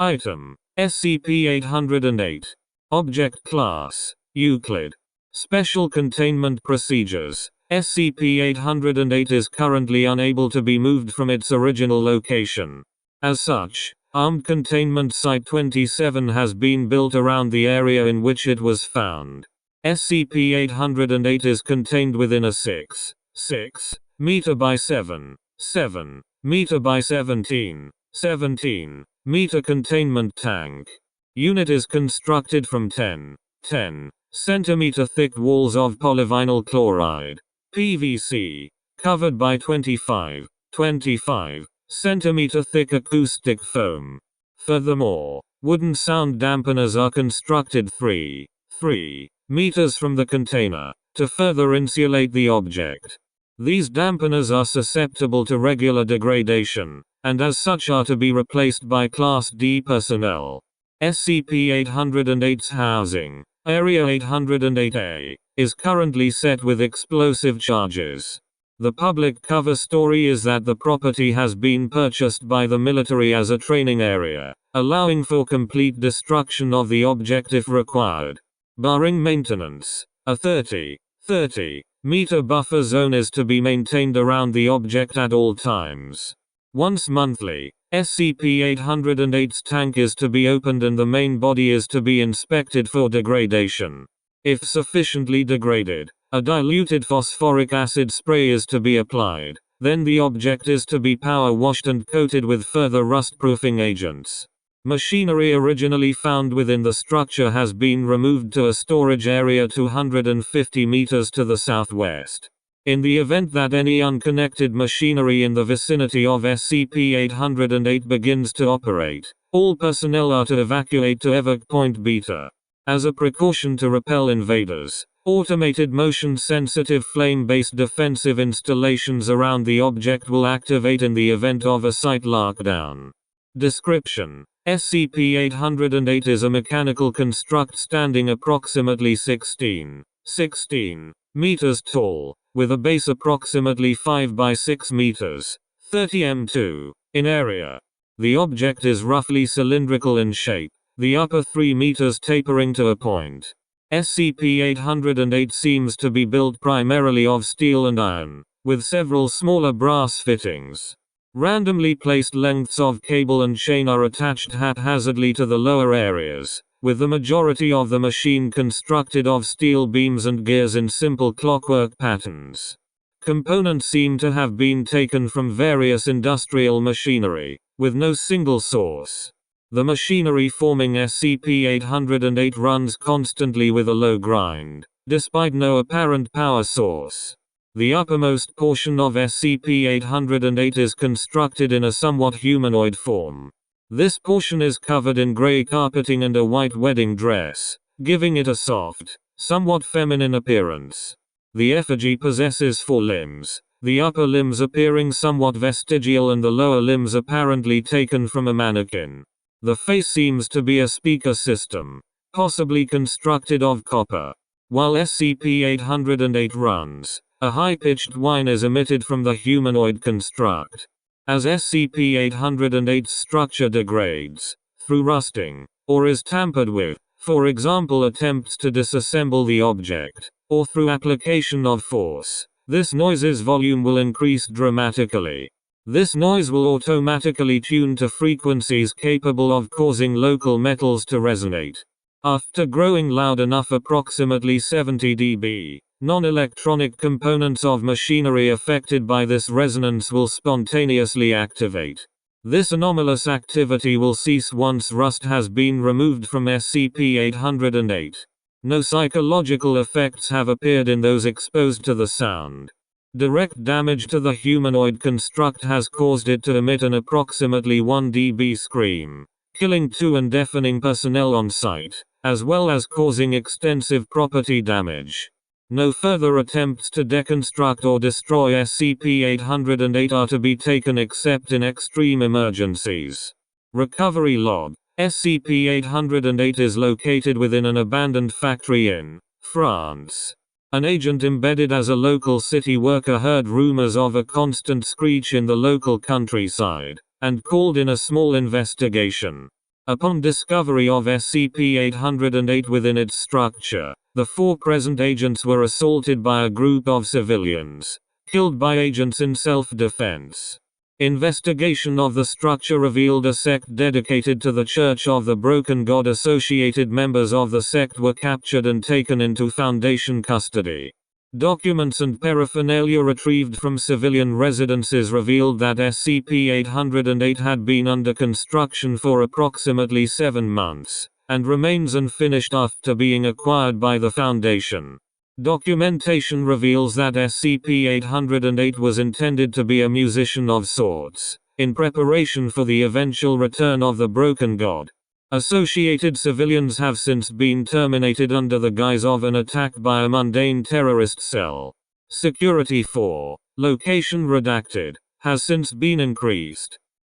Item: SCP-808. Object Class: Euclid. Special Containment Procedures: SCP-808 is currently unable to be moved from its original location. As such, Armed Containment Site-27 has been built around the area in which it was found. SCP-808 is contained within a 6 meter by 7 meter by 17 meter containment tank. Unit is constructed from 10 centimeter thick walls of polyvinyl chloride, PVC, covered by 25 centimeter thick acoustic foam. Furthermore, wooden sound dampeners are constructed 3 meters from the container, to further insulate the object. These dampeners are susceptible to regular degradation, and as such are to be replaced by Class D personnel. SCP-808's housing, Area 808A, is currently set with explosive charges. The public cover story is that the property has been purchased by the military as a training area, allowing for complete destruction of the object if required. Barring maintenance, a 30 meter buffer zone is to be maintained around the object at all times. Once monthly, SCP-808's tank is to be opened and the main body is to be inspected for degradation. If sufficiently degraded, a diluted phosphoric acid spray is to be applied. Then the object is to be power washed and coated with further rust-proofing agents. Machinery originally found within the structure has been removed to a storage area 250 meters to the southwest. In the event that any unconnected machinery in the vicinity of SCP-808 begins to operate, all personnel are to evacuate to Evac Point Beta. As a precaution to repel invaders, automated motion-sensitive flame-based defensive installations around the object will activate in the event of a site lockdown. Description: SCP-808 is a mechanical construct standing approximately 16 meters tall, with a base approximately 5 by 6 meters, 30 m2, in area. The object is roughly cylindrical in shape, the upper 3 meters tapering to a point. SCP-808 seems to be built primarily of steel and iron, with several smaller brass fittings. Randomly placed lengths of cable and chain are attached haphazardly to the lower areas, with the majority of the machine constructed of steel beams and gears in simple clockwork patterns. Components seem to have been taken from various industrial machinery, with no single source. The machinery forming SCP-808 runs constantly with a low grind, despite no apparent power source. The uppermost portion of SCP-808 is constructed in a somewhat humanoid form. This portion is covered in gray carpeting and a white wedding dress, giving it a soft, somewhat feminine appearance. The effigy possesses 4 limbs, the upper limbs appearing somewhat vestigial and the lower limbs apparently taken from a mannequin. The face seems to be a speaker system, possibly constructed of copper. While SCP-808 runs, a high-pitched whine is emitted from the humanoid construct. As SCP-808's structure degrades, through rusting, or is tampered with, for example attempts to disassemble the object, or through application of force, this noise's volume will increase dramatically. This noise will automatically tune to frequencies capable of causing local metals to resonate. After growing loud enough, approximately 70 dB, non-electronic components of machinery affected by this resonance will spontaneously activate. This anomalous activity will cease once rust has been removed from SCP-808. No psychological effects have appeared in those exposed to the sound. Direct damage to the humanoid construct has caused it to emit an approximately 1 dB scream, killing 2 and deafening personnel on site, as well as causing extensive property damage. No further attempts to deconstruct or destroy SCP-808 are to be taken except in extreme emergencies. Recovery log: SCP-808 is located within an abandoned factory in France. An agent embedded as a local city worker heard rumors of a constant screech in the local countryside, and called in a small investigation. Upon discovery of SCP-808 within its structure, the 4 present agents were assaulted by a group of civilians, killed by agents in self-defense. Investigation of the structure revealed a sect dedicated to the Church of the Broken God. Associated members of the sect were captured and taken into Foundation custody. Documents and paraphernalia retrieved from civilian residences revealed that SCP-808 had been under construction for approximately 7 months, and remains unfinished after being acquired by the Foundation. Documentation reveals that SCP-808 was intended to be a musician of sorts, in preparation for the eventual return of the Broken God. Associated civilians have since been terminated under the guise of an attack by a mundane terrorist cell. Security for location redacted has since been increased.